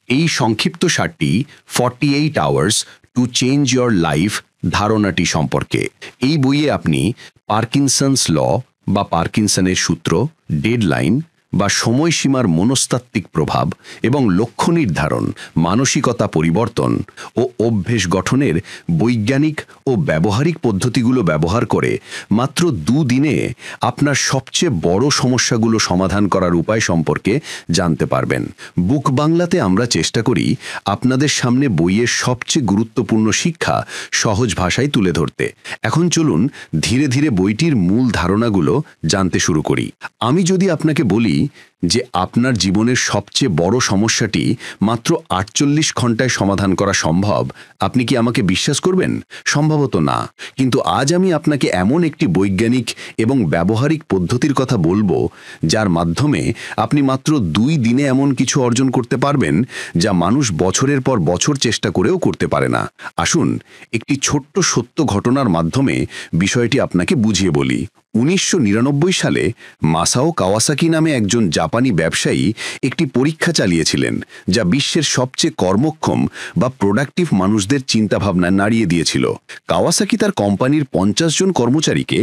এই সংক্ষিপ্ত সারটি 48 hours to change your life ধারণাটি সম্পর্কে। এই বইয়ে আপনি পার্কিনসন্স ল বা পার্কিনসনের সূত্র, ডেডলাইন বা সময়সীমার মনস্তাত্ত্বিক প্রভাব এবং লক্ষ্য নির্ধারণ, মানসিকতা পরিবর্তন ও অভ্যেস গঠনের বৈজ্ঞানিক ও ব্যবহারিক পদ্ধতিগুলো ব্যবহার করে মাত্র 2 দিনে আপনার সবচেয়ে বড় সমস্যাগুলো সমাধান করার উপায় সম্পর্কে জানতে পারবেন। বুক বাংলাতে আমরা চেষ্টা করি আপনাদের সামনে বইয়ের সবচেয়ে গুরুত্বপূর্ণ শিক্ষা সহজ ভাষায় তুলে ধরতে। এখন চলুন ধীরে ধীরে বইটির মূল ধারণাগুলো জানতে শুরু করি। আমি যদি আপনাকে বলি যে আপনার জীবনের সবচেয়ে বড় সমস্যাটি মাত্র 48 ঘন্টায় সমাধান করা সম্ভব, আপনি কি আমাকে বিশ্বাস করবেন? সম্ভবত না। কিন্তু আজ আমি আপনাকে এমন একটি বৈজ্ঞানিক এবং ব্যবহারিক পদ্ধতির কথা বলবো যার মাধ্যমে আপনি মাত্র 2 দিনে এমন কিছু অর্জন করতে পারবেন যা মানুষ বছরের পর বছর চেষ্টা করেও করতে পারে না। আসুন একটি ছোট্ট সত্য ঘটনার মাধ্যমে বিষয়টি আপনাকে বুঝিয়ে বলি। 1999 সালে মাসাও কাওয়াসাকি নামে একজন জাপানি ব্যবসায়ী একটি পরীক্ষা চালিয়েছিলেন যা বিশ্বের সবচেয়ে কর্মক্ষম বা প্রোডাক্টিভ মানুষদের চিন্তাভাবনা নাড়িয়ে দিয়েছিল। কাওয়াসাকি তার কোম্পানির 50 জন কর্মচারীকে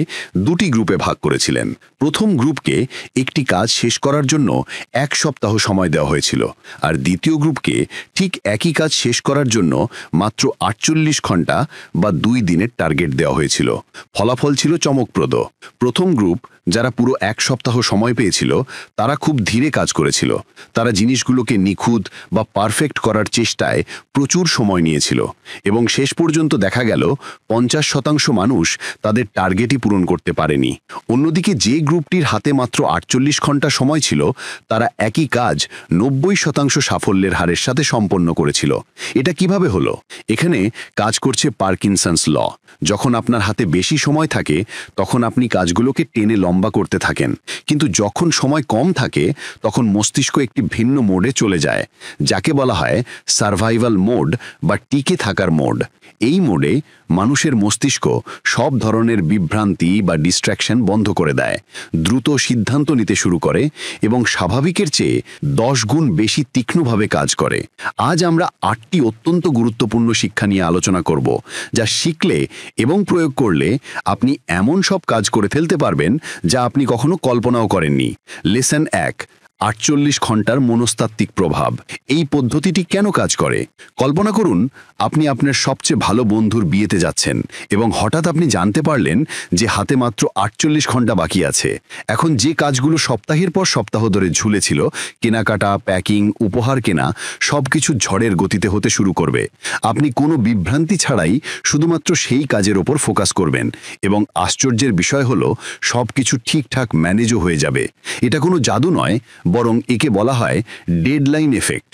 2টি গ্রুপে ভাগ করেছিলেন। প্রথম গ্রুপকে একটি কাজ শেষ করার জন্য 1 সপ্তাহ সময় দেওয়া হয়েছিল, আর দ্বিতীয় গ্রুপকে ঠিক একই কাজ শেষ করার জন্য মাত্র 48 ঘন্টা বা 2 দিনের টার্গেট দেওয়া হয়েছিল। ফলাফল ছিল চমকপ্রদ। প্রথম গ্রুপ, যারা পুরো 1 সপ্তাহ সময় পেয়েছিল, তারা খুব ধীরে কাজ করেছিল। তারা জিনিসগুলোকে নিখুঁত বা পারফেক্ট করার চেষ্টায় প্রচুর সময় নিয়েছিল এবং শেষ পর্যন্ত দেখা গেল 50% মানুষ তাদের টার্গেটই পূরণ করতে পারেনি। অন্যদিকে যে গ্রুপটির হাতে মাত্র 48 ঘন্টা সময় ছিল, তারা একই কাজ 90% সাফল্যের হারের সাথে সম্পন্ন করেছিল। এটা কিভাবে হলো? এখানে কাজ করছে পার্কিনসন্স ল। যখন আপনার হাতে বেশি সময় থাকে তখন আপনি কাজগুলোকে টেনে লম্বা করতে থাকেন, কিন্তু যখন সময় কম থাকে তখন মস্তিষ্ক একটি ভিন্ন মোডে চলে যায়, যাকে বলা হয় সার্ভাইভাল মোড বা টিকে থাকার মোড। এই মোডে মানুষের মস্তিষ্ক সব ধরনের বিভ্রান্তি বা ডিস্ট্র্যাকশন বন্ধ করে দেয়, দ্রুত সিদ্ধান্ত নিতে শুরু করে এবং স্বাভাবিকের চেয়ে 10 গুণ বেশি তীক্ষ্ণভাবে কাজ করে। আজ আমরা 8টি অত্যন্ত গুরুত্বপূর্ণ শিক্ষা নিয়ে আলোচনা করব, যা শিখলে এবং প্রয়োগ করলে আপনি এমন সব কাজ করে ফেলতে পারবেন যা আপনি কখনো কল্পনাও করেননি। লেসন 1, 48 ঘন্টার মনস্তাত্ত্বিক প্রভাব। এই পদ্ধতিটি কেন কাজ করে? কল্পনা করুন আপনি আপনার সবচেয়ে ভালো বন্ধুর বিয়েতে যাচ্ছেন এবং হঠাৎ আপনি জানতে পারলেন যে হাতে মাত্র 48 ঘন্টা বাকি আছে। এখন যে কাজগুলো সপ্তাহের পর সপ্তাহ ধরে ঝুলেছিল, কেনাকাটা, প্যাকিং, উপহার কেনা, সবকিছু ঝড়ের গতিতে হতে শুরু করবে। আপনি কোনো বিভ্রান্তি ছাড়াই শুধুমাত্র সেই কাজের ওপর ফোকাস করবেন এবং আশ্চর্যের বিষয় হলো সবকিছু ঠিকঠাক ম্যানেজও হয়ে যাবে। এটা কোনো জাদু নয়, বরং একে বলা হয় ডেডলাইন এফেক্ট।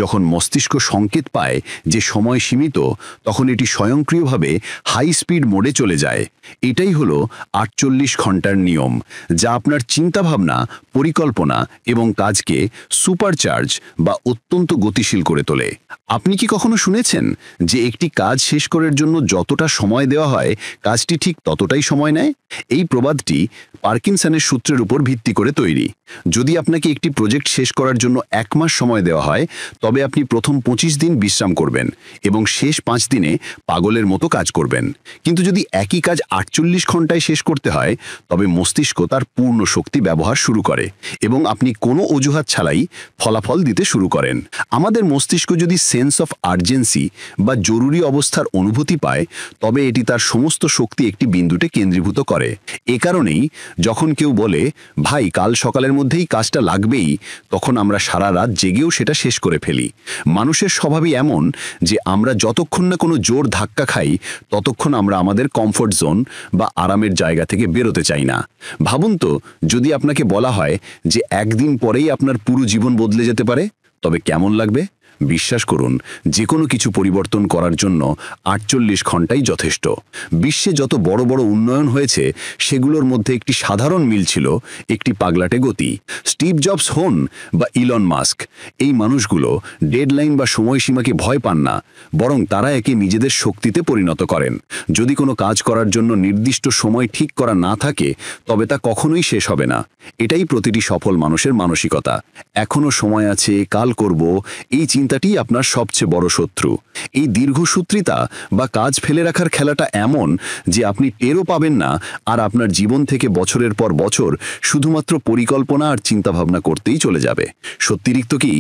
যখন মস্তিষ্ক সংকেত পায় যে সময় সীমিত, তখন এটি স্বয়ংক্রিয়ভাবে হাই স্পিড মোডে চলে যায়। এটাই হলো 48 ঘন্টার নিয়ম, যা আপনার চিন্তাভাবনা, পরিকল্পনা এবং কাজকে সুপারচার্জ বা অত্যন্ত গতিশীল করে তোলে। আপনি কি কখনো শুনেছেন যে একটি কাজ শেষ করার জন্য যতটা সময় দেওয়া হয়, কাজটি ঠিক ততটাই সময় নেয়? এই প্রবাদটি পার্কিনসনের সূত্রের উপর ভিত্তি করে তৈরি। যদি আপনাকে একটি প্রজেক্ট শেষ করার জন্য 1 মাস সময় দেওয়া হয়, তবে আপনি প্রথম 25 দিন বিশ্রাম করবেন এবং শেষ 5 দিনে পাগলের মতো কাজ করবেন। কিন্তু যদি একই কাজ 48 ঘন্টায় শেষ করতে হয়, তবে মস্তিষ্ক তার পূর্ণ শক্তি ব্যবহার শুরু করে এবং আপনি কোনো অজুহাত ছাড়াই ফলাফল দিতে শুরু করেন। আমাদের মস্তিষ্ক যদি সেন্স অফ আর্জেন্সি বা জরুরি অবস্থার অনুভূতি পায়, তবে এটি তার সমস্ত শক্তি একটি বিন্দুতে কেন্দ্রীভূত করে। এ কারণেই যখন কেউ বলে, ভাই কাল সকালের মধ্যেই কাজটা লাগবেই, তখন আমরা সারা রাত জেগেও সেটা শেষ করে ফেলি। মানুষের স্বভাবই এমন যে আমরা যতক্ষণ না কোনো জোর ধাক্কা খাই, ততক্ষণ আমরা আমাদের কমফোর্ট জোন বা আরামের জায়গা থেকে বেরোতে চাই না। ভাবুন তো, যদি আপনাকে বলা হয় যে একদিন পরেই আপনার পুরো জীবন বদলে যেতে পারে, তবে কেমন লাগবে? বিশ্বাস করুন, যে কোনো কিছু পরিবর্তন করার জন্য 48 ঘন্টাই যথেষ্ট। বিশ্বে যত বড় বড় উন্নয়ন হয়েছে, সেগুলোর মধ্যে একটি সাধারণ মিল ছিল একটি পাগলাটে গতি। স্টিভ জবস হন বা ইলন মাস্ক, এই মানুষগুলো ডেডলাইন বা সময়সীমাকে ভয় পান না, বরং তারা একে নিজেদের শক্তিতে পরিণত করেন। যদি কোনো কাজ করার জন্য নির্দিষ্ট সময় ঠিক করা না থাকে, তবে তা কখনোই শেষ হবে না। এটাই প্রতিটি সফল মানুষের মানসিকতা। এখনো সময় আছে, কাল করব, এই চিন্তা চিন্তাটি আপনার সবচেয়ে বড় শত্রু। এই দীর্ঘসূত্রিতা বা কাজ ফেলে রাখার খেলাটা এমন যে আপনি টেরও পাবেন না, আর আপনার জীবন থেকে বছরের পর বছর শুধুমাত্র পরিকল্পনা আর চিন্তাভাবনা করতেই চলে যাবে। সত্যিরিক্ত কি,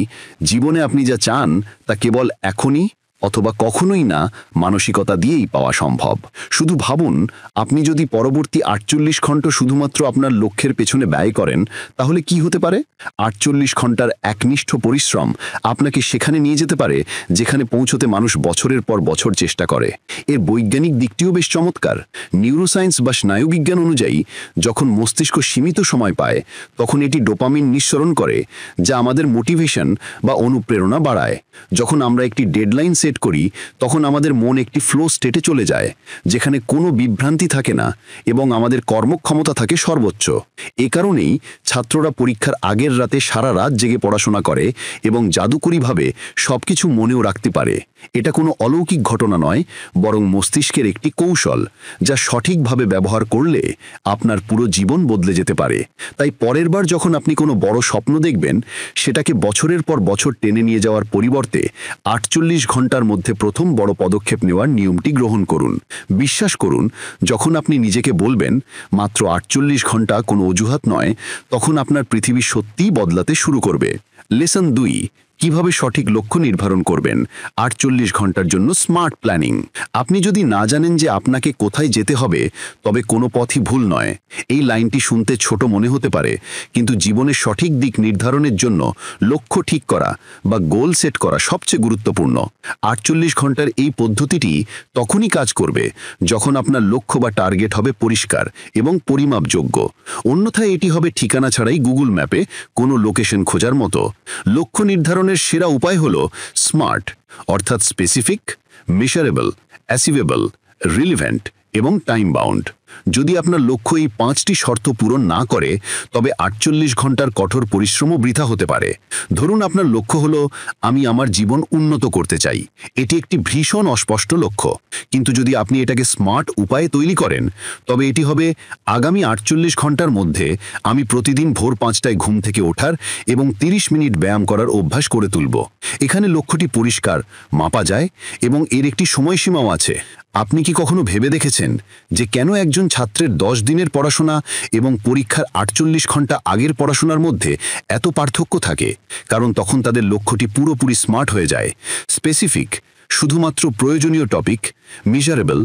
জীবনে আপনি যা চান তা কেবল এখনই অথবা কখনোই না মানসিকতা দিয়েই পাওয়া সম্ভব। শুধু ভাবুন, আপনি যদি পরবর্তী 48 ঘন্টা শুধুমাত্র আপনার লক্ষ্যের পেছনে ব্যয় করেন, তাহলে কি হতে পারে? 48 ঘন্টার একনিষ্ঠ পরিশ্রম আপনাকে সেখানে নিয়ে যেতে পারে যেখানে পৌঁছতে মানুষ বছরের পর বছর চেষ্টা করে। এর বৈজ্ঞানিক দিকটিও বেশ চমৎকার। নিউরোসায়েন্স বা স্নায়ুবিজ্ঞান অনুযায়ী যখন মস্তিষ্ক সীমিত সময় পায়, তখন এটি ডোপামিন নিঃসরণ করে, যা আমাদের মোটিভেশন বা অনুপ্রেরণা বাড়ায়। যখন আমরা একটি ডেডলাইন সেট করি, তখন আমাদের মন একটি ফ্লো স্টেটে চলে যায়, যেখানে কোনো বিভ্রান্তি থাকে না এবং আমাদের কর্মক্ষমতা থাকে সর্বোচ্চ। এ কারণেই ছাত্ররা পরীক্ষার আগের রাতে সারা রাত জেগে পড়াশোনা করে এবং জাদুকরীভাবে সবকিছু মনেও রাখতে পারে। এটা কোনো অলৌকিক ঘটনা নয়, বরং মস্তিষ্কের একটি কৌশল, যা সঠিকভাবে ব্যবহার করলে আপনার পুরো জীবন বদলে যেতে পারে। তাই পরের বার যখন আপনি কোনো বড় স্বপ্ন দেখবেন, সেটাকে বছরের পর বছর টেনে নিয়ে যাওয়ার পরিবর্তে 48 ঘন্টার মধ্যে প্রথম বড় পদক্ষেপ নেওয়ার নিয়মটি গ্রহণ করুন। বিশ্বাস করুন, যখন আপনি নিজেকে বলবেন মাত্র 48 ঘন্টা কোনো অজুহাত নয়, তখন আপনার পৃথিবী সত্যিই বদলাতে শুরু করবে। লেসন 2, কিভাবে সঠিক লক্ষ্য নির্ধারণ করবেন। 48 ঘন্টার জন্য স্মার্ট প্ল্যানিং। আপনি যদি না জানেন যে আপনাকে কোথায় যেতে হবে, তবে কোনো পথই ভুল নয়। এই লাইনটি শুনতে ছোট মনে হতে পারে, কিন্তু জীবনের সঠিক দিক নির্ধারণের জন্য লক্ষ্য ঠিক করা বা গোল সেট করা সবচেয়ে গুরুত্বপূর্ণ। 48 ঘন্টার এই পদ্ধতিটি তখনই কাজ করবে যখন আপনার লক্ষ্য বা টার্গেট হবে পরিষ্কার এবং পরিমাপযোগ্য। অন্যথায় এটি হবে ঠিকানা ছাড়াই গুগল ম্যাপে কোনো লোকেশন খোঁজার মতো। লক্ষ্য নির্ধারণের সেরা উপায় হল স্মার্ট, অর্থাৎ স্পেসিফিক, মেজারেবল, অ্যাচিভেবল, রিলিভেন্ট এবং টাইম বাউন্ড। যদি আপনার লক্ষ্য এই 5টি শর্ত পূরণ না করে, তবে 48 ঘন্টার কঠোর পরিশ্রমও বৃথা হতে পারে। ধরুন আপনার লক্ষ্য হলো, আমি আমার জীবন উন্নত করতে চাই। এটি একটি ভীষণ অস্পষ্ট লক্ষ্য, কিন্তু যদি আপনি এটাকে স্মার্ট উপায়ে তৈরি করেন, তবে এটি হবে, আগামী 48 ঘন্টার মধ্যে আমি প্রতিদিন ভোর 5টায় ঘুম থেকে ওঠার এবং 30 মিনিট ব্যায়াম করার অভ্যাস করে তুলব। এখানে লক্ষ্যটি পরিষ্কার, মাপা যায় এবং এর একটি সময়সীমাও আছে। আপনি কি কখনো ভেবে দেখেছেন যে কেন একজন ছাত্রের 10 দিনের পড়াশোনা এবং পরীক্ষার 48 ঘন্টা আগের পড়াশোনার মধ্যে এত পার্থক্য থাকে? কারণ তখন তাদের লক্ষ্যটি পুরোপুরি স্মার্ট হয়ে যায়। স্পেসিফিক, শুধুমাত্র প্রয়োজনীয় টপিক। মেজারেবল,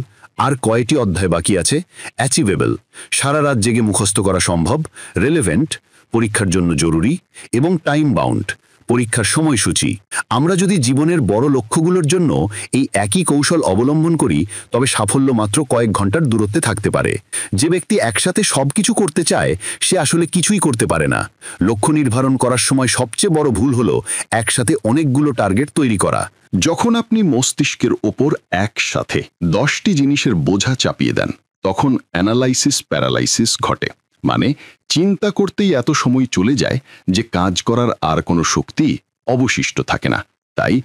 আর কয়টি অধ্যায় বাকি আছে। অ্যাচিভেবল, সারা রাত জেগে মুখস্থ করা সম্ভব। রিলেভেন্ট, পরীক্ষার জন্য জরুরি। এবং টাইম বাউন্ড, পরীক্ষার সময়সূচি। আমরা যদি জীবনের বড় লক্ষ্যগুলোর জন্য এই একই কৌশল অবলম্বন করি, তবে সাফল্য মাত্র কয়েক ঘন্টার দূরত্বে থাকতে পারে। যে ব্যক্তি একসাথে সবকিছু করতে চায়, সে আসলে কিছুই করতে পারে না। লক্ষ্য নির্ধারণ করার সময় সবচেয়ে বড় ভুল হলো একসাথে অনেকগুলো টার্গেট তৈরি করা। যখন আপনি মস্তিষ্কের ওপর একসাথে 10টি জিনিসের বোঝা চাপিয়ে দেন, তখন অ্যানালাইসিস প্যারালাইসিস ঘটে। মানে চিন্তা করতেই এত সময় চলে যায় যে কাজ করার আর কোনো শক্তি অবশিষ্ট থাকে না। তাই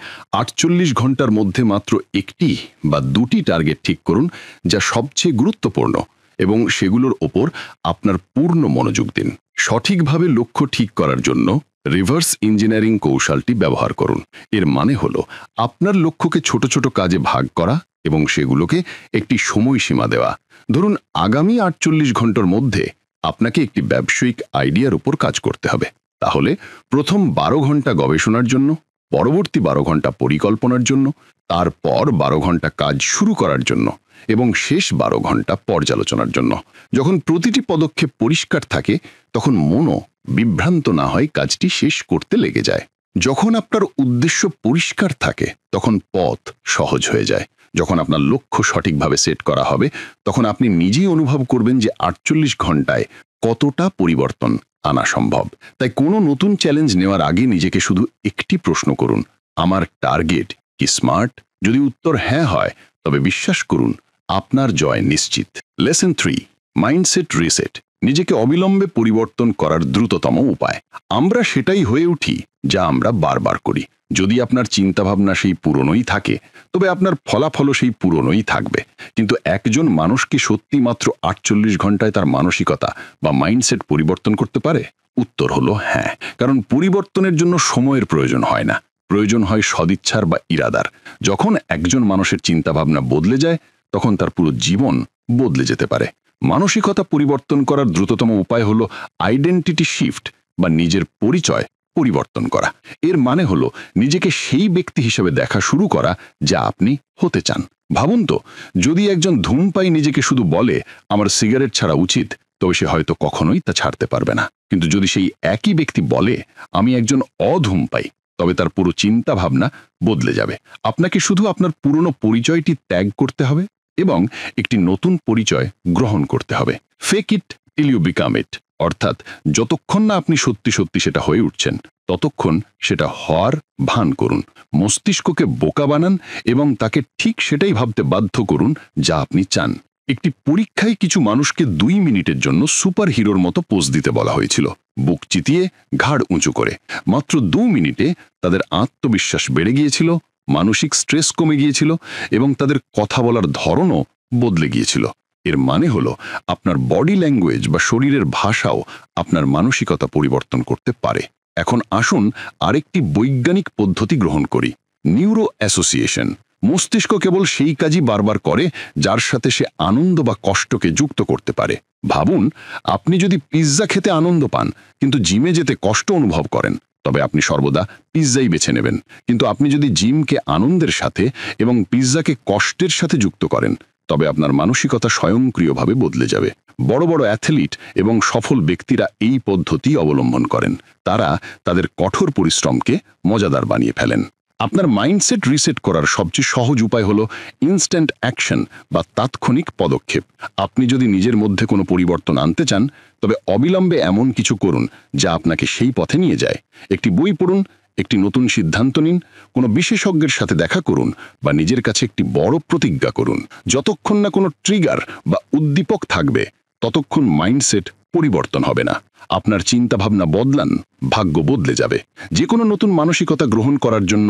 48 ঘন্টার মধ্যে মাত্র একটি বা দুটি টার্গেট ঠিক করুন, যা সবচেয়ে গুরুত্বপূর্ণ, এবং সেগুলোর ওপর আপনার পূর্ণ মনোযোগ দিন। সঠিকভাবে লক্ষ্য ঠিক করার জন্য রিভার্স ইঞ্জিনিয়ারিং কৌশলটি ব্যবহার করুন। এর মানে হলো আপনার লক্ষ্যকে ছোট ছোট কাজে ভাগ করা এবং সেগুলোকে একটি সময়সীমা দেওয়া। ধরুন আগামী 48 ঘন্টার মধ্যে আপনাকে একটি ব্যবসায়িক আইডিয়ার উপর কাজ করতে হবে। তাহলে প্রথম 12 ঘন্টা গবেষণার জন্য, পরবর্তী 12 ঘন্টা পরিকল্পনার জন্য, তারপর 12 ঘন্টা কাজ শুরু করার জন্য এবং শেষ 12 ঘন্টা পর্যালোচনার জন্য। যখন প্রতিটি পদক্ষেপ পরিষ্কার থাকে, তখন মনও বিভ্রান্ত না হয় কাজটি শেষ করতে লেগে যায়। যখন আপনার উদ্দেশ্য পরিষ্কার থাকে, তখন পথ সহজ হয়ে যায়। যখন আপনার লক্ষ্য সঠিকভাবে সেট করা হবে, তখন আপনি নিজেই অনুভব করবেন যে 48 ঘন্টায় কতটা পরিবর্তন আনা সম্ভব। তাই কোনো নতুন চ্যালেঞ্জ নেওয়ার আগে নিজেকে শুধু একটি প্রশ্ন করুন, আমার টার্গেট কি স্মার্ট? যদি উত্তর হ্যাঁ হয়, তবে বিশ্বাস করুন আপনার জয় নিশ্চিত। Lesson 3, mindset reset. নিজেকে অবিলম্বে পরিবর্তন করার দ্রুততম উপায়। আমরা সেটাই হয়ে উঠি যা আমরা বারবার করি। যদি আপনার চিন্তাভাবনা সেই পুরনোই থাকে, তবে আপনার ফলাফলও সেই পুরনোই থাকবে। কিন্তু একজন মানুষ কি সত্যি মাত্র 48 ঘন্টায় তার মানসিকতা বা মাইন্ডসেট পরিবর্তন করতে পারে? উত্তর হলো হ্যাঁ, কারণ পরিবর্তনের জন্য সময়ের প্রয়োজন হয় না, প্রয়োজন হয় সদিচ্ছার বা ইরাদার। যখন একজন মানুষের চিন্তাভাবনা বদলে যায় তখন তার পুরো জীবন বদলে যেতে পারে। মানসিকতা পরিবর্তন করার দ্রুততম উপায় হলো আইডেন্টিটি শিফট বা নিজের পরিচয় পরিবর্তন করা। এর মানে হলো নিজেকে সেই ব্যক্তি হিসেবে দেখা শুরু করা যা আপনি হতে চান। ভাবুন তো, যদি একজন ধূমপায়ী নিজেকে শুধু বলে আমার সিগারেট ছাড়া উচিত, তবে সে হয়তো কখনোই তা ছাড়তে পারবে না। কিন্তু যদি সেই একই ব্যক্তি বলে আমি একজন অধূমপায়ী, তবে তার পুরো চিন্তা ভাবনা বদলে যাবে। আপনাকে শুধু আপনার পুরনো পরিচয়টি ত্যাগ করতে হবে এবং একটি নতুন পরিচয় গ্রহণ করতে হবে। Fake it till you become it, অর্থাৎ যতক্ষণ না আপনি সত্যি সত্যি সেটা হয়ে উঠছেন ততক্ষণ সেটা হওয়ার ভান করুন। মস্তিষ্ককে বোকা বানান এবং তাকে ঠিক সেটাই ভাবতে বাধ্য করুন যা আপনি চান। একটি পরীক্ষায় কিছু মানুষকে 2 মিনিটের জন্য সুপার হিরোর মতো পোজ দিতে বলা হয়েছিল, বুক চিতিয়ে ঘাড় উঁচু করে। মাত্র 2 মিনিটে তাদের আত্মবিশ্বাস বেড়ে গিয়েছিল, মানসিক স্ট্রেস কমে গিয়েছিল এবং তাদের কথা বলার ধরনও বদলে গিয়েছিল। এর মানে হলো আপনার বডি ল্যাঙ্গুয়েজ বা শরীরের ভাষাও আপনার মানসিকতা পরিবর্তন করতে পারে। এখন আসুন আরেকটি বৈজ্ঞানিক পদ্ধতি গ্রহণ করি, নিউরো অ্যাসোসিয়েশন। মস্তিষ্ক কেবল সেই কাজই বারবার করে যার সাথে সে আনন্দ বা কষ্টকে যুক্ত করতে পারে। ভাবুন, আপনি যদি পিৎজা খেতে আনন্দ পান কিন্তু জিমে যেতে কষ্ট অনুভব করেন, তবে আপনি সর্বদা পিৎজাই বেছে নেবেন। কিন্তু আপনি যদি জিমকে আনন্দের সাথে এবং পিৎজাকে কষ্টের সাথে যুক্ত করেন, তবে আপনার মানসিকতা স্বয়ংক্রিয়ভাবে বদলে যাবে। বড় বড় অ্যাথলিট এবং সফল ব্যক্তিরা এই পদ্ধতি অবলম্বন করেন। তারা তাদের কঠোর পরিশ্রমকে মজাদার বানিয়ে ফেলেন। আপনার মাইন্ডসেট রিসেট করার সবচেয়ে সহজ উপায় হলো ইনস্ট্যান্ট অ্যাকশন বা তাৎক্ষণিক পদক্ষেপ। আপনি যদি নিজের মধ্যে কোনো পরিবর্তন আনতে চান, তবে অবিলম্বে এমন কিছু করুন যা আপনাকে সেই পথে নিয়ে যায়। একটি বই পড়ুন, একটি নতুন সিদ্ধান্ত নিন, কোনো বিশেষজ্ঞের সাথে দেখা করুন বা নিজের কাছে একটি বড় প্রতিজ্ঞা করুন। যতক্ষণ না কোনো ট্রিগার বা উদ্দীপক থাকবে, ততক্ষণ মাইন্ডসেট পরিবর্তন হবে না। আপনার চিন্তাভাবনা বদলান, ভাগ্য বদলে যাবে। যে কোনো নতুন মানসিকতা গ্রহণ করার জন্য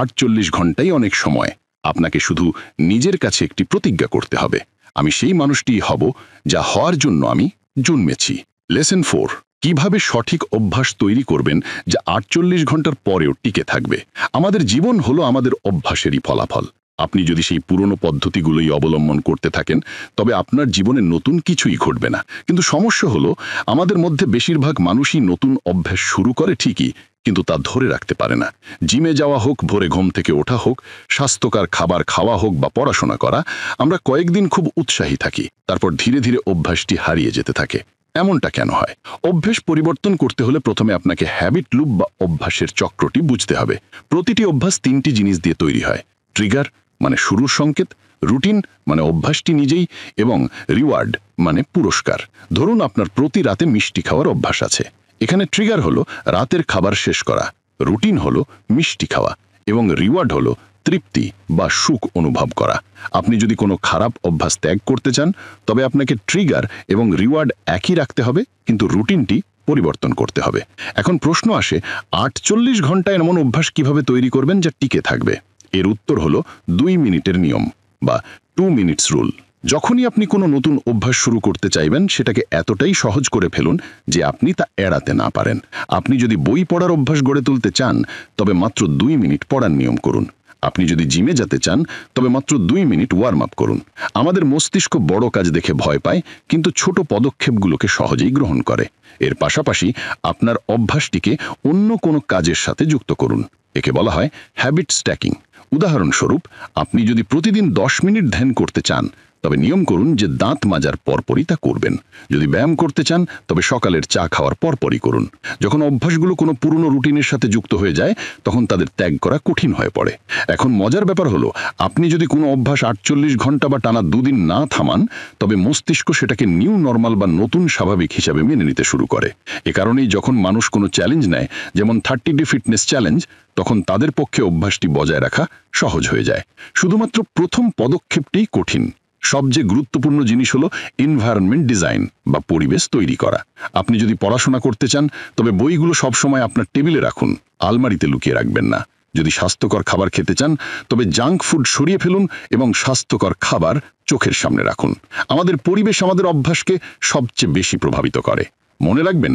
48 ঘন্টাই অনেক সময়। আপনাকে শুধু নিজের কাছে একটি প্রতিজ্ঞা করতে হবে, আমি সেই মানুষটিই হব যা হওয়ার জন্য আমি জন্মেছি। লেসন 4, কিভাবে সঠিক অভ্যাস তৈরি করবেন যা 48 ঘন্টার পরেও টিকে থাকবে। আমাদের জীবন হলো আমাদের অভ্যাসেরই ফলাফল। আপনি যদি সেই পুরনো পদ্ধতিগুলোই অবলম্বন করতে থাকেন, তবে আপনার জীবনে নতুন কিছুই ঘটবে না। কিন্তু সমস্যা হলো আমাদের মধ্যে বেশিরভাগ মানুষই নতুন অভ্যাস শুরু করে ঠিকই, কিন্তু তা ধরে রাখতে পারে না। জিমে যাওয়া হোক, ভোরে ঘুম থেকে ওঠা হোক, স্বাস্থ্যকর খাবার খাওয়া হোক বা পড়াশোনা করা, আমরা কয়েকদিন খুব উৎসাহী থাকি, তারপর ধীরে ধীরে অভ্যাসটি হারিয়ে যেতে থাকে। এমনটা কেন হয়? অভ্যাস পরিবর্তন করতে হলে প্রথমে আপনাকে হ্যাবিট লুপ বা অভ্যাসের চক্রটি বুঝতে হবে। প্রতিটি অভ্যাস 3টি জিনিস দিয়ে তৈরি হয়: ট্রিগার মানে শুরুর সংকেত, রুটিন মানে অভ্যাসটি নিজেই, এবং রিওয়ার্ড মানে পুরস্কার। ধরুন আপনার প্রতি রাতে মিষ্টি খাওয়ার অভ্যাস আছে। এখানে ট্রিগার হলো রাতের খাবার শেষ করা, রুটিন হলো মিষ্টি খাওয়া, এবং রিওয়ার্ড হলো তৃপ্তি বা সুখ অনুভব করা। আপনি যদি কোনো খারাপ অভ্যাস ত্যাগ করতে চান, তবে আপনাকে ট্রিগার এবং রিওয়ার্ড একই রাখতে হবে, কিন্তু রুটিনটি পরিবর্তন করতে হবে। এখন প্রশ্ন আসে, 48 ঘন্টায় এমন অভ্যাস কিভাবে তৈরি করবেন যা টিকে থাকবে? এর উত্তর হলো 2 মিনিটের নিয়ম বা 2 মিনিটস রুল। যখনই আপনি কোনো নতুন অভ্যাস শুরু করতে চাইবেন, সেটাকে এতটাই সহজ করে ফেলুন যে আপনি তা এড়াতে না পারেন। আপনি যদি বই পড়ার অভ্যাস গড়ে তুলতে চান, তবে মাত্র 2 মিনিট পড়ার নিয়ম করুন। আপনি যদি জিমে যেতে চান, তবে মাত্র 2 মিনিট ওয়ার্ম আপ করুন। আমাদের মস্তিষ্ক বড় কাজ দেখে ভয় পায়, কিন্তু ছোট পদক্ষেপগুলোকে সহজেই গ্রহণ করে। এর পাশাপাশি আপনার অভ্যাসটিকে অন্য কোনো কাজের সাথে যুক্ত করুন। একে বলা হয় হ্যাবিট স্ট্যাকিং। উদাহরণস্বরূপ, আপনি যদি প্রতিদিন 10 মিনিট ধ্যান করতে চান, তবে নিয়ম করুন যে দাঁত মাজার পরপরই তা করবেন। যদি ব্যায়াম করতে চান, তবে সকালের চা খাওয়ার পরপরই করুন। যখন অভ্যাসগুলো কোনো পুরনো রুটিনের সাথে যুক্ত হয়ে যায়, তখন তাদের ত্যাগ করা কঠিন হয়ে পড়ে। এখন মজার ব্যাপার হলো, আপনি যদি কোনো অভ্যাস 48 ঘন্টা বা টানা 2 দিন না থামান, তবে মস্তিষ্ক সেটাকে নিউ নর্মাল বা নতুন স্বাভাবিক হিসাবে মেনে নিতে শুরু করে। এ কারণেই যখন মানুষ কোনো চ্যালেঞ্জ নেয়, যেমন 30 ডে ফিটনেস চ্যালেঞ্জ, তখন তাদের পক্ষে অভ্যাসটি বজায় রাখা সহজ হয়ে যায়। শুধুমাত্র প্রথম পদক্ষেপটি কঠিন। সবচেয়ে গুরুত্বপূর্ণ জিনিস হলো এনভায়রনমেন্ট ডিজাইন বা পরিবেশ তৈরি করা। আপনি যদি পড়াশোনা করতে চান, তবে বইগুলো সবসময় আপনার টেবিলে রাখুন, আলমারিতে লুকিয়ে রাখবেন না। যদি স্বাস্থ্যকর খাবার খেতে চান, তবে জাঙ্ক ফুড সরিয়ে ফেলুন এবং স্বাস্থ্যকর খাবার চোখের সামনে রাখুন। আমাদের পরিবেশ আমাদের অভ্যাসকে সবচেয়ে বেশি প্রভাবিত করে। মনে রাখবেন,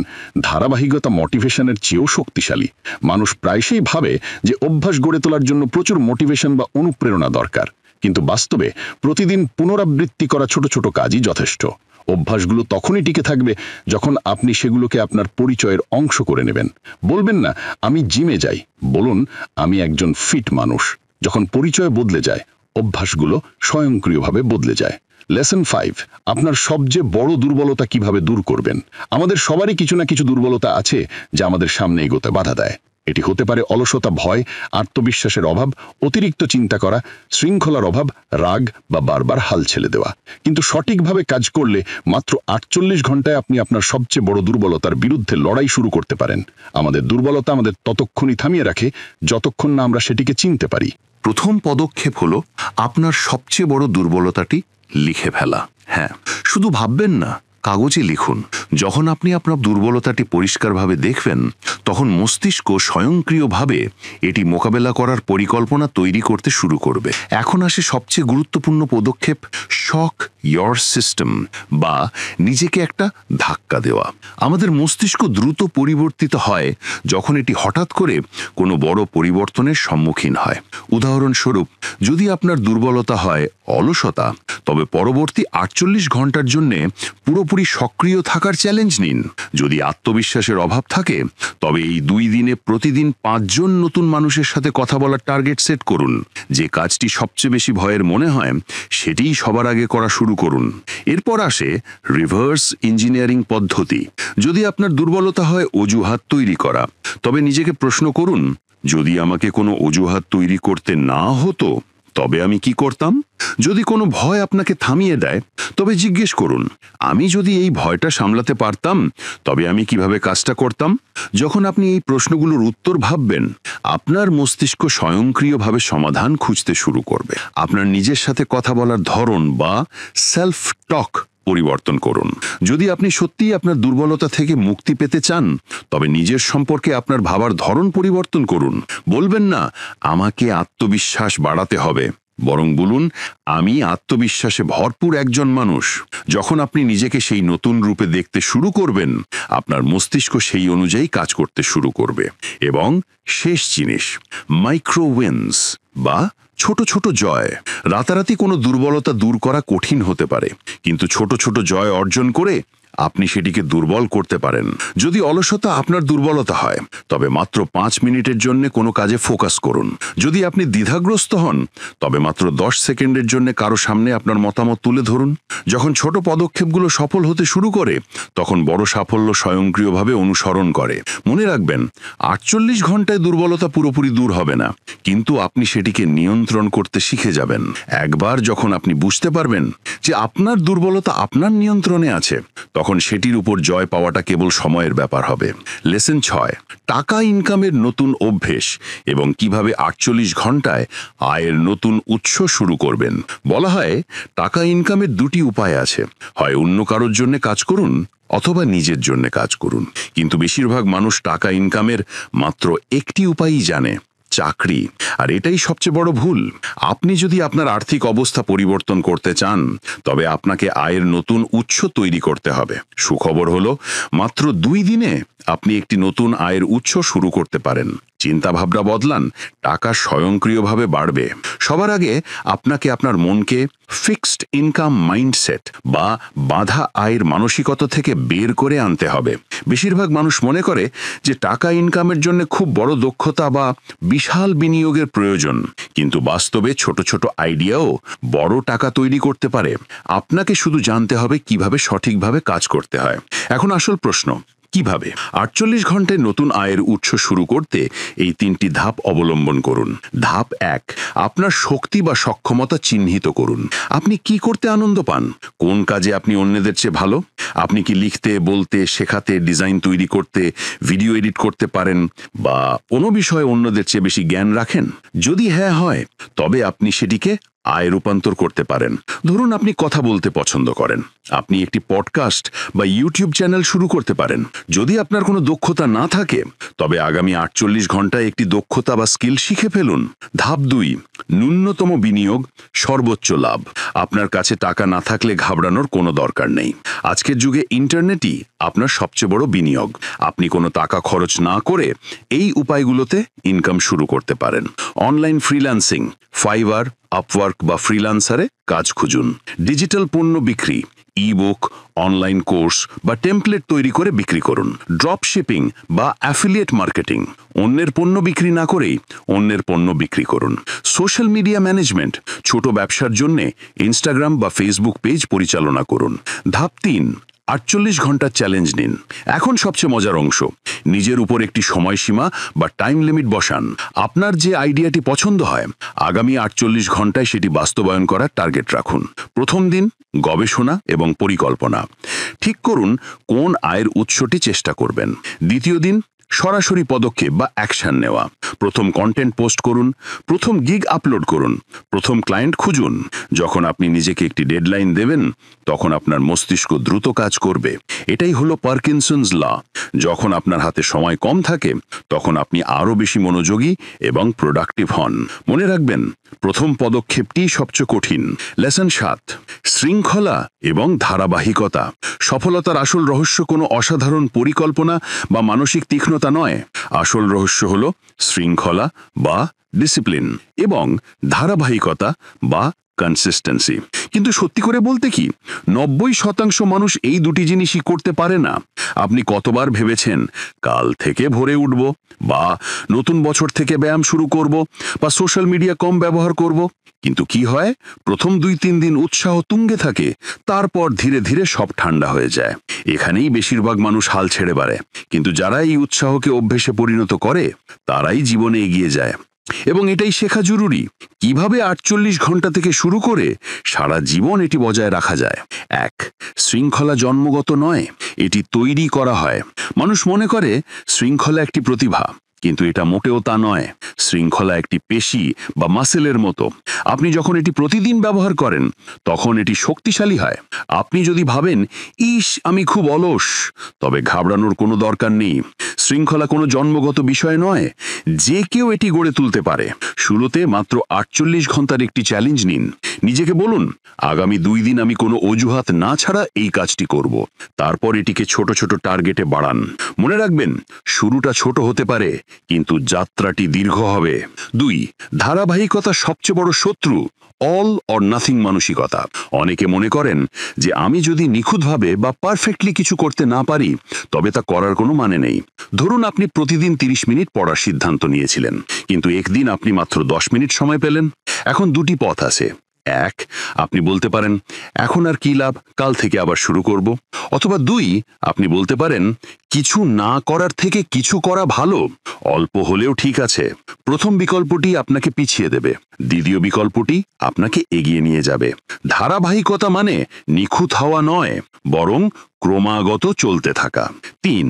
ধারাবাহিকতা মোটিভেশনের চেয়েও শক্তিশালী। মানুষ প্রায়শই ভাবে যে অভ্যাস গড়ে তোলার জন্য প্রচুর মোটিভেশন বা অনুপ্রেরণা দরকার, কিন্তু বাস্তবে প্রতিদিন পুনরাবৃত্তি করা ছোট ছোট কাজই যথেষ্ট। অভ্যাসগুলো তখনই টিকে থাকবে যখন আপনি সেগুলোকে আপনার পরিচয়ের অংশ করে নেবেন। বলবেন না আমি জিমে যাই, বলুন আমি একজন ফিট মানুষ। যখন পরিচয় বদলে যায়, অভ্যাসগুলো স্বয়ংক্রিয়ভাবে বদলে যায়। লেসন 5, আপনার সবচেয়ে বড় দুর্বলতা কিভাবে দূর করবেন। আমাদের সবারই কিছু না কিছু দুর্বলতা আছে যা আমাদের সামনে এগোতে বাধা দেয়। এটি হতে পারে অলসতা, ভয়, আত্মবিশ্বাসের অভাব, অতিরিক্ত চিন্তা করা, শৃঙ্খলার অভাব, রাগ বা বারবার হাল ছেড়ে দেওয়া। কিন্তু সঠিকভাবে কাজ করলে মাত্র 48 ঘন্টায় আপনি আপনার সবচেয়ে বড় দুর্বলতার বিরুদ্ধে লড়াই শুরু করতে পারেন। আমাদের দুর্বলতা আমাদের ততক্ষণই থামিয়ে রাখে যতক্ষণ না আমরা সেটিকে চিনতে পারি। প্রথম পদক্ষেপ হলো আপনার সবচেয়ে বড় দুর্বলতাটি লিখে ফেলা। হ্যাঁ, শুধু ভাববেন না, কাগজে লিখুন। যখন আপনি আপনার দুর্বলতাটি পরিষ্কারভাবে দেখবেন, তখন মস্তিষ্ক স্বয়ংক্রিয়ভাবে এটি মোকাবেলা করার পরিকল্পনা তৈরি করতে শুরু করবে। এখন আসে সবচেয়ে গুরুত্বপূর্ণ পদক্ষেপ, শক ইয়র সিস্টেম, বা নিজেকে একটা ধাক্কা দেওয়া। আমাদের মস্তিষ্ক দ্রুত পরিবর্তিত হয় যখন এটি হঠাৎ করে কোনো বড় পরিবর্তনের সম্মুখীন হয়। উদাহরণস্বরূপ, যদি আপনার দুর্বলতা হয় অলসতা, তবে পরবর্তী 48 ঘন্টার জন্যে পুরোপুরি সক্রিয় থাকার চ্যালেঞ্জ নিন। যদি আত্মবিশ্বাসের অভাব থাকে, তবে এই 2 দিনে প্রতিদিন 5 জন নতুন মানুষের সাথে কথা বলার টার্গেট সেট করুন। যে কাজটি সবচেয়ে বেশি ভয়ের মনে হয়, সেটিই সবার আগে করা শুরু করুন। এরপর আসে রিভার্স ইঞ্জিনিয়ারিং পদ্ধতি। যদি আপনার দুর্বলতা হয় অজুহাত তৈরি করা, তবে নিজেকে প্রশ্ন করুন, যদি আমাকে কোনো অজুহাত তৈরি করতে না হতো, তবে আমি কি করতাম? যদি কোনো ভয় আপনাকে থামিয়ে দেয়, তবে জিজ্ঞেস করুন, আমি যদি এই ভয়টা সামলাতে পারতাম, তবে আমি কিভাবে কাজটা করতাম? যখন আপনি এই প্রশ্নগুলোর উত্তর ভাববেন, আপনার মস্তিষ্ক স্বয়ংক্রিয়ভাবে সমাধান খুঁজতে শুরু করবে। আপনার নিজের সাথে কথা বলার ধরন বা সেলফ টক পরিবর্তন করুন। যদি আপনি সত্যিই আপনার দুর্বলতা থেকে মুক্তি পেতে চান, তবে নিজের সম্পর্কে আপনার ভাবার ধরন পরিবর্তন করুন। বলবেন না আমাকে আত্মবিশ্বাস বাড়াতে হবে, বরং বলুন আমি আত্মবিশ্বাসে ভরপুর একজন মানুষ। যখন আপনি নিজেকে সেই নতুন রূপে দেখতে শুরু করবেন, আপনার মস্তিষ্ক সেই অনুযায়ী কাজ করতে শুরু করবে। এবং শেষ জিনিস, মাইক্রো উইনস বা ছোট ছোট জয়। রাতারাতি কোনো দুর্বলতা দূর করা কঠিন হতে পারে, কিন্তু ছোট ছোট জয় অর্জন করে আপনি সেটিকে দুর্বল করতে পারেন। যদি অলসতা আপনার দুর্বলতা হয়, তবে মাত্র 5 মিনিটের জন্য কোনো কাজে ফোকাস করুন। যদি আপনি দ্বিধাগ্রস্ত হন, তবে মাত্র 10 সেকেন্ডের জন্য কারো সামনে আপনার মতামত তুলে ধরুন। যখন ছোট পদক্ষেপগুলো সফল হতে শুরু করে, তখন বড় সাফল্য স্বয়ংক্রিয়ভাবে অনুসরণ করে। মনে রাখবেন, 48 ঘন্টায় দুর্বলতা পুরোপুরি দূর হবে না, কিন্তু আপনি সেটিকে নিয়ন্ত্রণ করতে শিখে যাবেন। একবার যখন আপনি বুঝতে পারবেন যে আপনার দুর্বলতা আপনার নিয়ন্ত্রণে আছে, তখন সেটির উপর জয় পাওয়াটা কেবল সময়ের ব্যাপার হবে। লেসন 6, টাকা ইনকামের নতুন অভ্যেস এবং কিভাবে 48 ঘন্টায় আয়ের নতুন উৎস শুরু করবেন। বলা হয়, টাকা ইনকামের 2টি উপায় আছে, হয় অন্য কারোর জন্য কাজ করুন অথবা নিজের জন্য কাজ করুন। কিন্তু বেশিরভাগ মানুষ টাকা ইনকামের মাত্র একটি উপায়ই জানে, চাকরি। আর এটাই সবচেয়ে বড় ভুল। আপনি যদি আপনার আর্থিক অবস্থা পরিবর্তন করতে চান, তবে আপনাকে আয়ের নতুন উৎস তৈরি করতে হবে। সুখবর হলো, মাত্র 2 দিনে আপনি একটি নতুন আয়ের উৎস শুরু করতে পারেন। চিন্তাভাবনা বদলান, টাকা স্বয়ংক্রিয়ভাবে বাড়বে। সবার আগে আপনাকে আপনার মনকে ফিক্সড ইনকাম মাইন্ডসেট বা বাঁধা আয়ের মানসিকতা থেকে বের করে আনতে হবে। বেশিরভাগ মানুষ মনে করে যে টাকা ইনকামের জন্য খুব বড় দক্ষতা বা বিশাল বিনিয়োগের প্রয়োজন, কিন্তু বাস্তবে ছোট ছোট আইডিয়াও বড় টাকা তৈরি করতে পারে। আপনাকে শুধু জানতে হবে কিভাবে সঠিকভাবে কাজ করতে হয়। এখন আসল প্রশ্ন, কিভাবে? 48 ঘন্টায় নতুন আয়ের উৎস শুরু করতে এই 3টি ধাপ অবলম্বন করুন। ধাপ 1, আপনার শক্তি বা সক্ষমতা চিহ্নিত করুন। আপনি কি করতে আনন্দ পান? কোন কাজে আপনি অন্যদের চেয়ে ভালো? আপনি কি লিখতে, বলতে, শেখাতে, ডিজাইন তৈরি করতে, ভিডিও এডিট করতে পারেন, বা কোনো বিষয়ে অন্যদের চেয়ে বেশি জ্ঞান রাখেন? যদি হ্যাঁ হয়, তবে আপনি সেটিকে আয় রূপান্তর করতে পারেন। ধরুন আপনি কথা বলতে পছন্দ করেন, আপনি একটি পডকাস্ট বা ইউটিউব চ্যানেল শুরু করতে পারেন। যদি আপনার কোনো দক্ষতা না থাকে, তবে আগামী 48 ঘন্টায় একটি দক্ষতা বা স্কিল শিখে ফেলুন। ধাপ 2, ন্যূনতম বিনিয়োগ, সর্বোচ্চ লাভ। আপনার কাছে টাকা না থাকলে ঘাবড়ানোর কোনো দরকার নেই। আজকের যুগে ইন্টারনেটই আপনার সবচেয়ে বড় বিনিয়োগ। আপনি কোনো টাকা খরচ না করে এই উপায়গুলোতে ইনকাম শুরু করতে পারেন। অনলাইন ফ্রিল্যান্সিং, ফাইবার, আপওয়ার্ক বা ফ্রিল্যান্সারে কাজ খুঁজুন। ডিজিটাল পণ্য বিক্রি, ই-বুক, অনলাইন কোর্স বা টেমপ্লেট তৈরি করে বিক্রি করুন। ড্রপ শিপিং বা অ্যাফিলিয়েট মার্কেটিং, অন্যের পণ্য বিক্রি না করেই অন্যের পণ্য বিক্রি করুন। সোশ্যাল মিডিয়া ম্যানেজমেন্ট, ছোট ব্যবসার জন্য ইনস্টাগ্রাম বা ফেসবুক পেজ পরিচালনা করুন। ধাপ ৩, 48 ঘন্টার চ্যালেঞ্জ নিন। এখন সবচেয়ে মজার অংশ, নিজের উপর একটি সময়সীমা বা টাইম লিমিট বসান। আপনার যে আইডিয়াটি পছন্দ হয়, আগামী 48 ঘন্টায় সেটি বাস্তবায়ন করার টার্গেট রাখুন। প্রথম দিন গবেষণা এবং পরিকল্পনা, ঠিক করুন কোন আয়ের উৎসটি চেষ্টা করবেন। দ্বিতীয় দিন সরাসরি পদক্ষেপ বা অ্যাকশন নেওয়া। প্রথম কন্টেন্ট পোস্ট করুন, প্রথম গিগ আপলোড করুন, প্রথম ক্লায়েন্ট খুঁজুন। যখন আপনি নিজেকে একটি ডেডলাইন দেবেন, তখন আপনার মস্তিষ্ক দ্রুত কাজ করবে। এটাই হলো পার্কিনসন্স ল। যখন আপনার হাতে সময় কম থাকে, তখন আপনি আরও বেশি মনোযোগী এবং প্রোডাক্টিভ হন। মনে রাখবেন, প্রথম পদক্ষেপটি সবচেয়ে কঠিন। লেসন ৭, শৃঙ্খলা এবং ধারাবাহিকতা। সফলতার আসল রহস্য কোনো অসাধারণ পরিকল্পনা বা মানসিক তীক্ষ্ণতা নয়। আসল রহস্য হলো শৃঙ্খলা বা ডিসিপ্লিন এবং ধারাবাহিকতা বা কনসিস্টেন্সি। কিন্তু সত্যি করে বলতে কি, 90% মানুষ এই দুটি জিনিসই করতে পারে না। আপনি কতবার ভেবেছেন কাল থেকে ভোরে উঠব, বা নতুন বছর থেকে ব্যায়াম শুরু করব, বা সোশ্যাল মিডিয়া কম ব্যবহার করব? কিন্তু কি হয়, প্রথম 2-3 দিন উৎসাহ তুঙ্গে থাকে, তারপর ধীরে ধীরে সব ঠান্ডা হয়ে যায়। এখানেই বেশিরভাগ মানুষ হাল ছেড়ে বাড়ে। কিন্তু যারা এই উৎসাহকে অভ্যেসে পরিণত করে, তারাই জীবনে এগিয়ে যায়। এবং এটাই শেখা জরুরি, কিভাবে 48 ঘন্টা থেকে শুরু করে সারা জীবন এটি বজায় রাখা যায়। ১, শৃঙ্খলা জন্মগত নয়, এটি তৈরি করা হয়। মানুষ মনে করে শৃঙ্খলা একটি প্রতিভা, কিন্তু এটা মোটেও তা নয়। শৃঙ্খলা একটি পেশি বা মাসেলের মতো। আপনি যখন এটি প্রতিদিন ব্যবহার করেন, তখন এটি শক্তিশালী হয়। আপনি যদি ভাবেন, ইস আমি খুব অলস, তবে ঘাবড়ানোর কোনো দরকার নেই। শৃঙ্খলা কোনো জন্মগত বিষয় নয়, যে কেউ এটি গড়ে তুলতে পারে। শুরুতে মাত্র 48 ঘন্টার একটি চ্যালেঞ্জ নিন। নিজেকে বলুন, আগামী 2 দিন আমি কোনো অজুহাত না ছাড়া এই কাজটি করব। তারপর এটিকে ছোট ছোট টার্গেটে বাড়ান। মনে রাখবেন, শুরুটা ছোট হতে পারে, কিন্তু যাত্রাটি দীর্ঘ হবে। 2, ধারাবাহিকতা সবচেয়ে বড় শত্রু। অল অর নাথিং মানসিকতা। অনেকে মনে করেন যে আমি যদি নিখুঁতভাবে বা পারফেক্টলি কিছু করতে না পারি, তবে তা করার কোনো মানে নেই। ধরুন আপনি প্রতিদিন 30 মিনিট পড়ার সিদ্ধান্ত নিয়েছিলেন, কিন্তু একদিন আপনি মাত্র 10 মিনিট সময় পেলেন। এখন দুটি পথ আছে। 1, আপনি বলতে পারেন এখন আর কি লাভ, কাল থেকে আবার শুরু করব। অথবা 2, আপনি বলতে পারেন কিছু না করার থেকে কিছু করা ভালো, অল্প হলেও ঠিক আছে। প্রথম বিকল্পটি আপনাকে পিছিয়ে দেবে, দ্বিতীয় বিকল্পটি আপনাকে এগিয়ে নিয়ে যাবে। ধারাবাহিকতা মানে নিখুঁত হওয়া নয়, বরং ক্রমাগত চলতে থাকা। 3,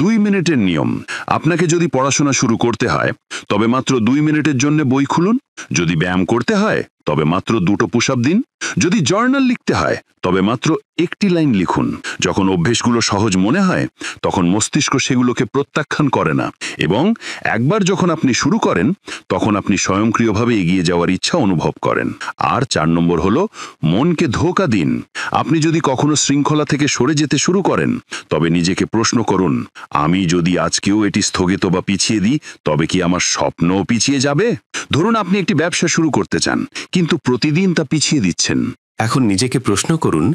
2 মিনিটের নিয়ম। আপনাকে যদি পড়াশোনা শুরু করতে হয়, তবে মাত্র 2 মিনিটের জন্য বই খুলুন। যদি ব্যায়াম করতে হয়, তবে মাত্র 2টো পুশ আপ দিন। যদি জার্নাল লিখতে হয়, তবে মাত্র 1টি লাইন লিখুন। যখন অভ্যেসগুলো সহজ মনে হয়, তখন মস্তিষ্ক সেগুলোকে প্রত্যাখ্যান করে না, এবং একবার যখন আপনি শুরু করেন, তখন আপনি স্বয়ংক্রিয়ভাবে এগিয়ে যাওয়ার ইচ্ছা অনুভব করেন। আর 4 নম্বর হলো, মনকে ধোঁকা দিন। আপনি যদি কখনো শৃঙ্খলা থেকে সরে যেতে শুরু করেন, তবে নিজেকে প্রশ্ন করুন, আমি যদি আজকেও এটি স্থগিত বা পিছিয়ে দিই, তবে কি আমার স্বপ্নও পিছিয়ে যাবে? ধরুন আপনি একটি ব্যবসা শুরু করতে চান, কিন্তু প্রতিদিন তা পিছিয়ে দিচ্ছেন। এখন নিজেকে প্রশ্ন করুন,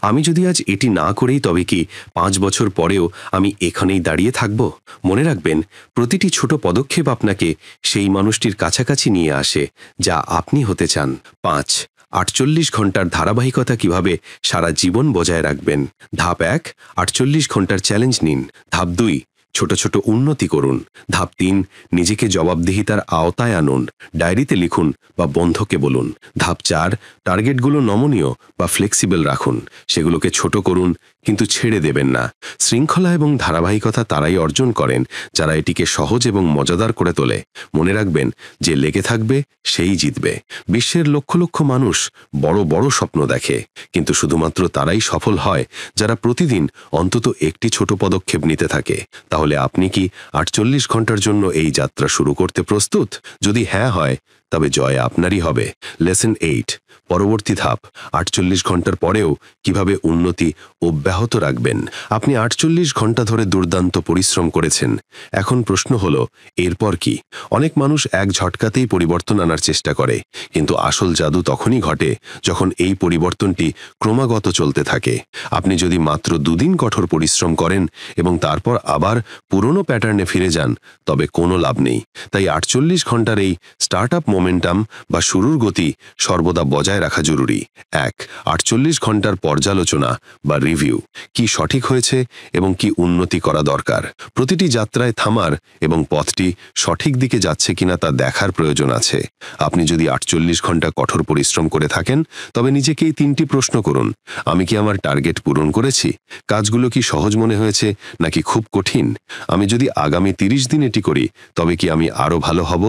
আমি যদি আজ এটি না করেই, তবে কি 5 বছর পরেও আমি এখানেই দাঁড়িয়ে থাকব? মনে রাখবেন, প্রতিটি ছোট পদক্ষেপ আপনাকে সেই মানুষটির কাছাকাছি নিয়ে আসে যা আপনি হতে চান। 5, 48 ঘন্টার ধারাবাহিকতা কিভাবে সারা জীবন বজায় রাখবেন। ধাপ 1, 48 ঘন্টার চ্যালেঞ্জ নিন। ধাপ 2, ছোট ছোট উন্নতি করুন। ধাপ 3, নিজেকে জবাবদিহিতার আওতায় আনুন। ডায়েরিতে লিখুন বা বন্ধুকে বলুন। ধাপ 4, টার্গেটগুলো নমনীয় বা ফ্লেক্সিবল রাখুন। সেগুলোকে ছোট করুন, কিন্তু ছেড়ে দেবেন না। শৃঙ্খলা এবং ধারাবাহিকতা তারাই অর্জন করেন যারা এটিকে সহজ এবং মজাদার করে তোলে। মনে রাখবেন, যে লেগে থাকবে সেই জিতবে। বিশ্বের লক্ষ লক্ষ মানুষ বড় বড় স্বপ্ন দেখে, কিন্তু শুধুমাত্র তারাই সফল হয় যারা প্রতিদিন অন্তত একটি ছোট পদক্ষেপ নিতে থাকে। তাহলে আপনি কি 48 ঘন্টার জন্য এই যাত্রা শুরু করতে প্রস্তুত? যদি হ্যাঁ হয়, তবে জয় আপনারই হবে। লেসন 8, পরবর্তী ধাপ, 48 ঘন্টার পরেও কিভাবে উন্নতি অব্যাহত রাখবেন। আপনি 48 ঘন্টা ধরে দুর্দান্ত পরিশ্রম করেছেন। এখন প্রশ্ন হলো, এরপর কি? অনেক মানুষ এক ঝটকাতেই পরিবর্তন আনার চেষ্টা করে, কিন্তু আসল জাদু তখনই ঘটে যখন এই পরিবর্তনটি ক্রমাগত চলতে থাকে। আপনি যদি মাত্র 2 দিন কঠোর পরিশ্রম করেন এবং তারপর আবার পুরনো প্যাটার্নে ফিরে যান, তবে কোনো লাভ নেই। তাই 48 ঘন্টার এই স্টার্ট আপ মোমেন্টাম বা শুরুর গতি সর্বদা বজায় রাখা জরুরি। 1. 48 ঘন্টার পর্যালোচনা বা রিভিউ। কি সঠিক হয়েছে এবং কি উন্নতি করা দরকার। প্রতিটি যাত্রায় থামার এবং পথটি সঠিক দিকে যাচ্ছে কিনা তা দেখার প্রয়োজন আছে। আপনি যদি 48 ঘন্টা কঠোর পরিশ্রম করে থাকেন, তবে নিজেকে এই 3টি প্রশ্ন করুন। আমি কি আমার টার্গেট পূরণ করেছি? কাজগুলো কি সহজ মনে হয়েছে নাকি খুব কঠিন? আমি যদি আগামী 30 দিন এটি করি, তবে কি আমি আরও ভালো হব?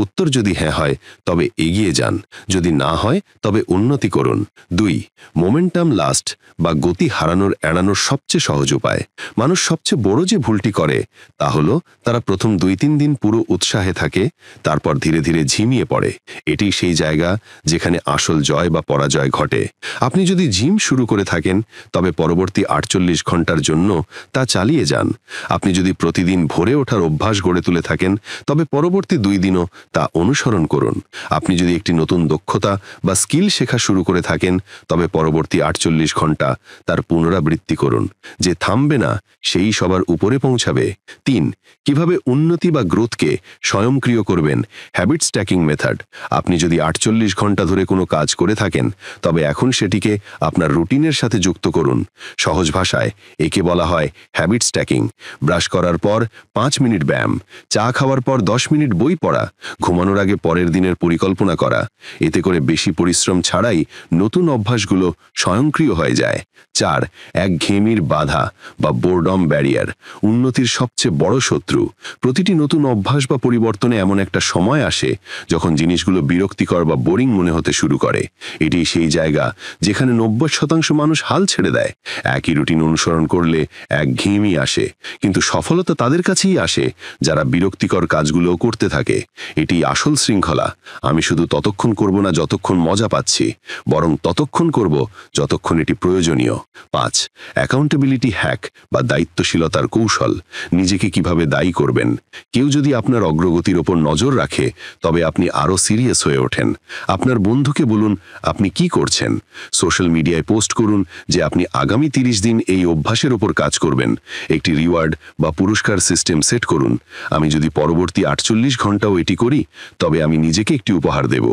উত্তর যদি হ্যাঁ হয়, তবে এগিয়ে যান। যদি না হয়, তবে উন্নতি করুন। 2. মোমেন্টাম লাস্ট বা গতি হারানোর এড়ানোর সবচেয়ে সহজ উপায়। মানুষ সবচেয়ে বড় যে ভুলটি করে তা হলো তারা প্রথম 2-3 দিন পুরো উৎসাহে থাকে, তারপর ধীরে ধীরে ঝিমিয়ে পড়ে। এটি সেই জায়গা যেখানে আসল জয় বা পরাজয় ঘটে। আপনি যদি জিম শুরু করে থাকেন, তবে পরবর্তী 48 ঘন্টার জন্য তা চালিয়ে যান। আপনি যদি প্রতিদিন ভোরে ওঠার অভ্যাস গড়ে তুলে থাকেন, তবে পরবর্তী 2 দিনও তা অনুসরণ করুন। আপনি যদি একটি নতুন দক্ষতা বা স্কিল শেখা শুরু করে থাকেন, তবে পরবর্তী 48 ঘন্টা তার পুনরাবৃত্তি করুন। যে থামবে না সেই সবার উপরে পৌঁছাবে। 3. কিভাবে উন্নতি বা গ্রোথকে স্বয়ংক্রিয় করবেন। Habit stacking method. আপনি যদি 48 ঘন্টা ধরে কোনো কাজ করে থাকেন, তবে এখন সেটিকে আপনার রুটিনের সাথে যুক্ত করুন। সহজ ভাষায় একে বলা হয় হ্যাবিট স্ট্যাকিং। ব্রাশ করার পর 5 মিনিট ব্যায়াম, চা খাওয়ার পর 10 মিনিট বই পড়া, ঘুমানোর আগে পরের দিনের পরিকল্পনা করা। এতে করে বেশি পরিশ্রম ছাড়াই নতুন অভ্যাসগুলো স্বয়ংক্রিয় হয়ে যায়। 4. একঘেয়েমির বাধা বা বোরডম ব্যারিয়ার। উন্নতির সবচেয়ে বড় শত্রু। প্রতিটি নতুন অভ্যাস বা পরিবর্তনে এমন একটা সময় আসে যখন জিনিসগুলো বিরক্তিকর বা বোরিং মনে হতে শুরু করে। এটি সেই জায়গা যেখানে 90% মানুষ হাল ছেড়ে দেয়। একই রুটিন অনুসরণ করলে একঘেয়েমি আসে, কিন্তু সফলতা তাদের কাছেই আসে যারা বিরক্তিকর কাজগুলোও করতে থাকে। এটি আসল শৃঙ্খলা। আমি শুধু ততক্ষণ করব না যতক্ষণ মজা পাচ্ছি, বরং ততক্ষণ করব যতক্ষণ এটি প্রয়োজনীয়। 5. অ্যাকাউন্টেবিলিটি হ্যাক বা দায়িত্বশীলতার কৌশল। নিজেকে কিভাবে দায়ী করবেন। কেউ যদি আপনার অগ্রগতির ওপর নজর রাখে, তবে আপনি আরও সিরিয়াস হয়ে ওঠেন। আপনার বন্ধুকে বলুন আপনি কি করছেন। সোশ্যাল মিডিয়ায় পোস্ট করুন যে আপনি আগামী 30 দিন এই অভ্যাসের ওপর কাজ করবেন। একটি রিওয়ার্ড বা পুরস্কার সিস্টেম সেট করুন। আমি যদি পরবর্তী 48 ঘন্টাও এটি করি, তবে আমি নিজেকে একটি উপহার দেব।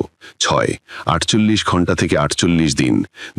6. 48 ঘন্টা থেকে 48 দিন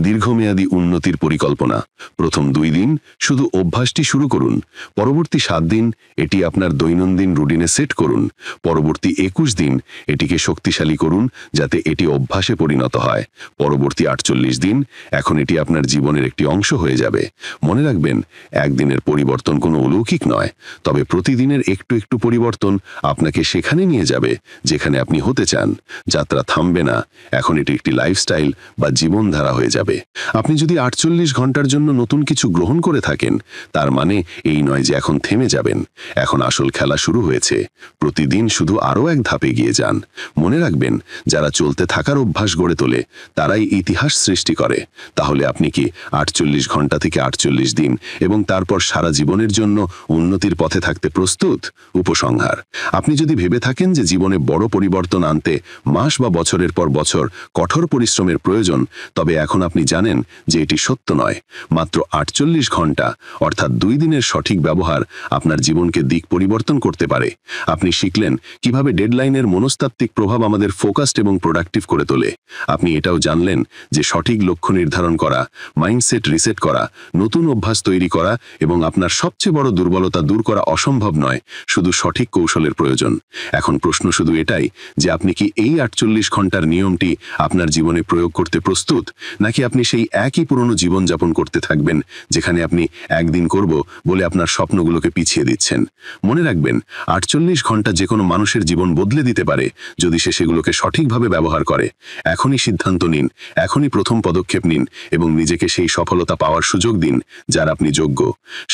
দীর্ঘমেয়াদী উন্নতির পরিকল্পনা। প্রথম 2 দিন শুধু অভ্যাসটি শুরু করুন। পরবর্তী 7 দিন এটি আপনার দৈনন্দিন রুটিনে সেট করুন। পরবর্তী 21 দিন এটিকে শক্তিশালী করুন যাতে এটি অভ্যাসে পরিণত হয়। পরবর্তী 48 দিন এখন এটি আপনার জীবনের একটি অংশ হয়ে যাবে। মনে রাখবেন, একদিনের পরিবর্তন কোনো অলৌকিক নয়, তবে প্রতিদিনের একটু একটু পরিবর্তন আপনাকে সেখানে নিয়ে যাবে যেখানে আপনি হতে চান। যাত্রা থামবে না, এখন এটি একটি লাইফস্টাইল বা জীবনধারা হয়ে যাবে। আপনি যদি 48 ঘন্টার জন্য নতুন কিছু গ্রহণ করে থাকেন, তার মানে এই নয় যে এখন থেমে যাবেন। এখন আসল খেলা শুরু হয়েছে। প্রতিদিন শুধু আরও এক ধাপ এগিয়ে যান। মনে রাখবেন, যারা চলতে থাকার অভ্যাস গড়ে তোলে তারাই ইতিহাস সৃষ্টি করে। তাহলে আপনি কি 48 ঘন্টা থেকে 48 দিন এবং তারপর সারা জীবনের জন্য উন্নতির পথে থাকতে প্রস্তুত? উপসংহার: আপনি যদি ভেবে থাকেন যে জীবনে বড় পরিবর্তন আনতে মাস বা বছরের পর বছর কঠোর পরিশ্রমের প্রয়োজন, তবে এখন আপনি জানেন যে এটি সত্য নয়। মাত্র 48 ঘন্টা অর্থাৎ 2 দিনের সঠিক ব্যবহার আপনার জীবনকে দিক পরিবর্তন করতে পারে। আপনি শিখলেন কিভাবে ডেডলাইনের মনস্তাত্ত্বিক প্রভাব আমাদের ফোকাসড এবং প্রোডাক্টিভ করে তোলে। আপনি এটাও জানলেন যে সঠিক লক্ষ্য নির্ধারণ করা, মাইন্ডসেট রিসেট করা, নতুন অভ্যাস তৈরি করা এবং আপনার সবচেয়ে বড় দুর্বলতা দূর করা অসম্ভব নয়, শুধু সঠিক কৌশলের প্রয়োজন। এখন প্রশ্ন শুধু এটাই যে আপনি কি এই 48 ঘন্টার নিয়মটি আপনার জীবনে প্রয়োগ করতে প্রস্তুত, নাকি আপনি সেই একই পুরনো জীবনযাপন করতে থাকবেন যেখানে আপনি একদিন করব বলে আপনার স্বপ্নগুলোকে পিছিয়ে দিচ্ছেন। মনে রাখবেন, 48 ঘন্টা যে কোনো মানুষের জীবন বদলে দিতে পারে যদি সে সেগুলোকে সঠিকভাবে ব্যবহার করে। এখনই সিদ্ধান্ত নিন, এখনই প্রথম পদক্ষেপ নিন এবং নিজেকে সেই সফলতা পাওয়ার সুযোগ দিন যার আপনি যোগ্য।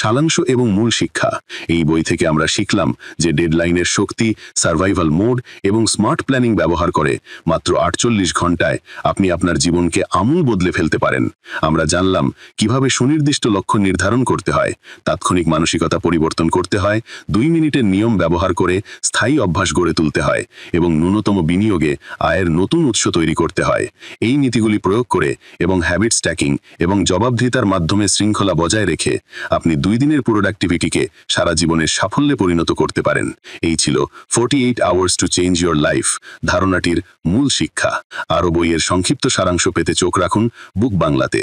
সারাংশ এবং মূল শিক্ষা: এই বই থেকে আমরা শিখলাম যে ডেডলাইনের শক্তি, সার্ভাইভাল মোড এবং স্মার্ট প্ল্যানিং ব্যবহার করে মাত্র 48 ঘন্টায় আপনি আপনার জীবনকে আমূল বদলে ফেলতে পারেন। আমরা জানলাম কিভাবে সুনির্দিষ্ট লক্ষ্য নির্ধারণ করতে হয়, তাৎক্ষণিক মানসিকতা পরিবর্তন করতে হয়, 2 মিনিটের নিয়ম ব্যবহার করে স্থায়ী অভ্যাস গড়ে তুলতে হয় এবং ন্যূনতম বিনিয়োগে আয়ের নতুন উৎস তৈরি করতে হয়। এই নীতিগুলি প্রয়োগ করে এবং হ্যাবিট স্ট্যাকিং এবং জবাবদিহিতার মাধ্যমে শৃঙ্খলা বজায় রেখে আপনি 2 দিনের প্রোডাক্টিভিটিকে সারা জীবনের সাফল্যে পরিণত করতে পারেন। এই ছিল 48 hours to change your life ধারণাটির মূল শিক্ষা। আরও বইয়ের সংক্ষিপ্ত সারাংশ পেতে চোখ রাখুন বুক বাংলাতে।